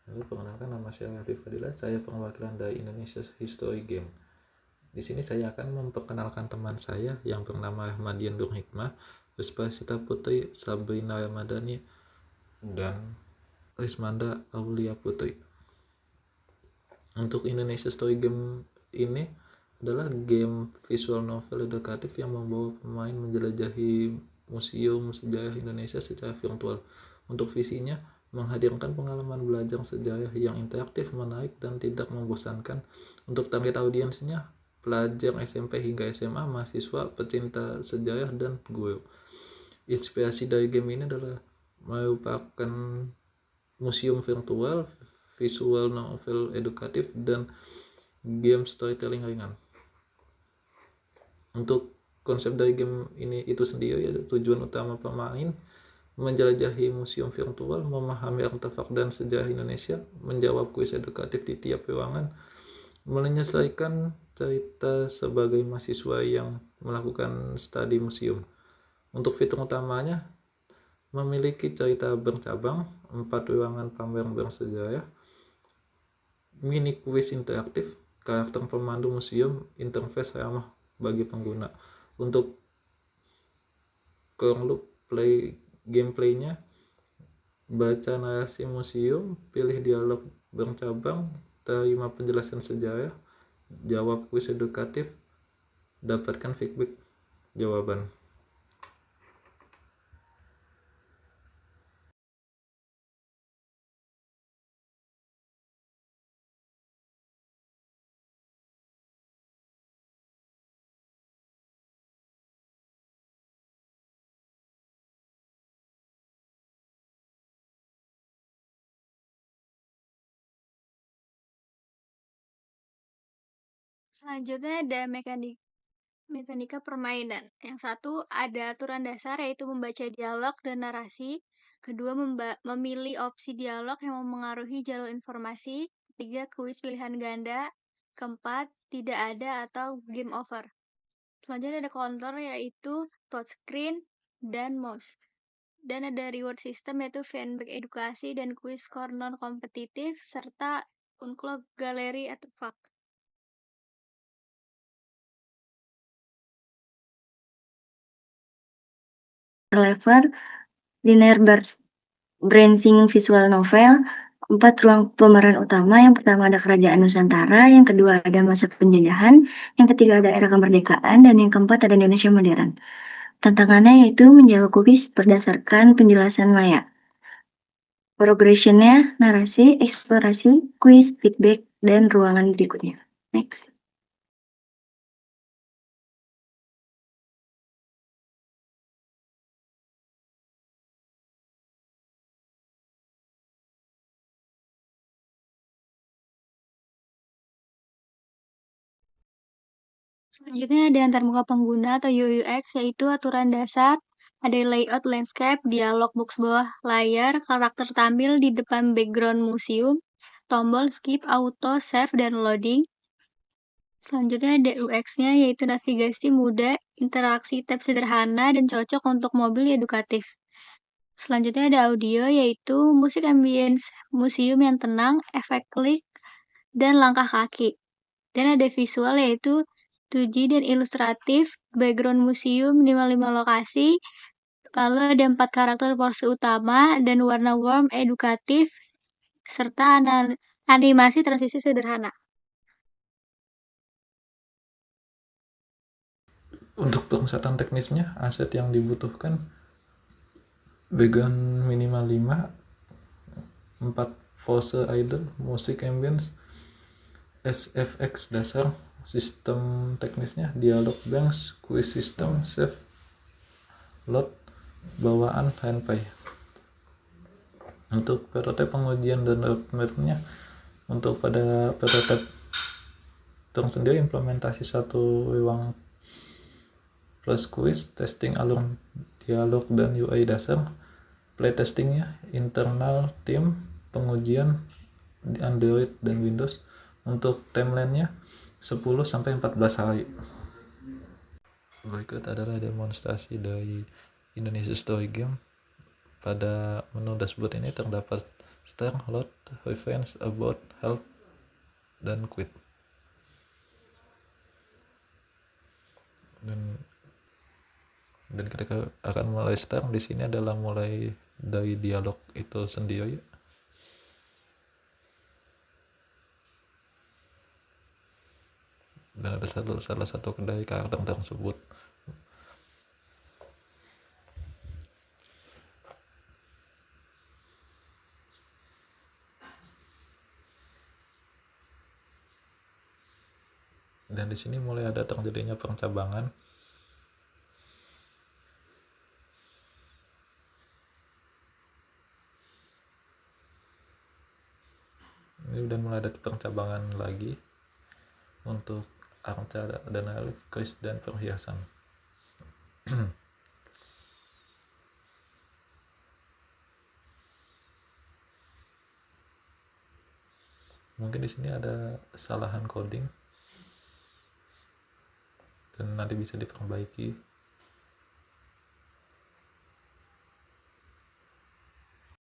Perkenalkan, nama saya Afif Fadilah, saya perwakilan dari Indonesia History Game. Di sini saya akan memperkenalkan teman saya yang bernama Ahmadian Nur Hikmah, Puspa Sita Putri, Sabrina Ramadhani, dan Rismanda Aulia Putri. Untuk Indonesia Story Game ini adalah game visual novel edukatif yang membawa pemain menjelajahi museum sejarah Indonesia secara virtual. Untuk visinya, menghadirkan pengalaman belajar sejarah yang interaktif, menarik, dan tidak membosankan. Untuk target audiensnya, pelajar SMP hingga SMA, mahasiswa, pecinta sejarah, dan guru. Inspirasi dari game ini adalah merupakan museum virtual, visual novel edukatif, dan game storytelling ringan. Untuk konsep dari game ini itu sendiri, ada tujuan utama pemain menjelajahi museum virtual, memahami artefak dan sejarah Indonesia, menjawab kuis edukatif di tiap ruangan, menyelesaikan cerita sebagai mahasiswa yang melakukan studi museum. Untuk fitur utamanya, memiliki cerita bercabang, 4 ruangan pamer bersejarah, mini kuis interaktif, karakter pemandu museum, interface ramah bagi pengguna. Untuk core gameplaynya, baca narasi museum, pilih dialog bercabang, terima penjelasan sejarah, jawab kuis edukatif, dapatkan feedback jawaban. Selanjutnya ada mekanika permainan. Yang satu ada aturan dasar yaitu membaca dialog dan narasi. Kedua memilih opsi dialog yang memengaruhi jalur informasi. Ketiga kuis pilihan ganda. Keempat tidak ada atau game over. Selanjutnya ada counter yaitu touchscreen dan mouse. Dan ada reward system yaitu feedback edukasi dan kuis skor non-kompetitif serta unclog galeri artefak. Level linear branching visual novel, 4 ruang pemeran utama. Yang pertama ada Kerajaan Nusantara, yang kedua ada masa penjajahan, yang ketiga ada era kemerdekaan, dan yang keempat ada Indonesia modern. Tantangannya yaitu menjawab kuis berdasarkan penjelasan maya. Progressionnya narasi, eksplorasi, kuis, feedback, dan ruangan berikutnya. Next. Selanjutnya ada antarmuka pengguna atau UX, yaitu aturan dasar, ada layout landscape, dialog box bawah layar, karakter tampil di depan background museum, tombol skip, auto, save, dan loading. Selanjutnya ada UX-nya, yaitu navigasi mudah, interaksi tab sederhana, dan cocok untuk mobil edukatif. Selanjutnya ada audio, yaitu musik ambience museum yang tenang, efek klik, dan langkah kaki. Dan ada visual, yaitu 2G dan ilustratif, background museum 55 lokasi, lalu ada 4 karakter porsi utama, dan warna warm edukatif, serta animasi transisi sederhana. Untuk perusahaan teknisnya, aset yang dibutuhkan background minimal 5, 4 voice idle, musik ambience, SFX dasar. Sistem teknisnya dialog banks, quiz system, save, load, bawaan handpay. Untuk prototipe pengujian dan roadmap-nya, untuk pada prototipe tersendiri implementasi satu ruang plus quiz, testing alur dialog dan UI dasar, playtestingnya internal tim, pengujian di Android dan Windows. Untuk timeline-nya 10-14 hari. Berikut adalah demonstrasi dari Indonesia Story Game. Pada menu dashboard ini terdapat Stern, Lot, Huygens about help dan quit. Dan ketika akan mulai start di sini adalah mulai dari dialog itu sendiri. Dan ada salah satu dari karakter tersebut. Dan di sini mulai ada terjadinya percabangan. Ini udah mulai ada percabangan lagi untuk arca dan alif, keris dan perhiasan. Mungkin di sini ada kesalahan coding dan nanti bisa diperbaiki.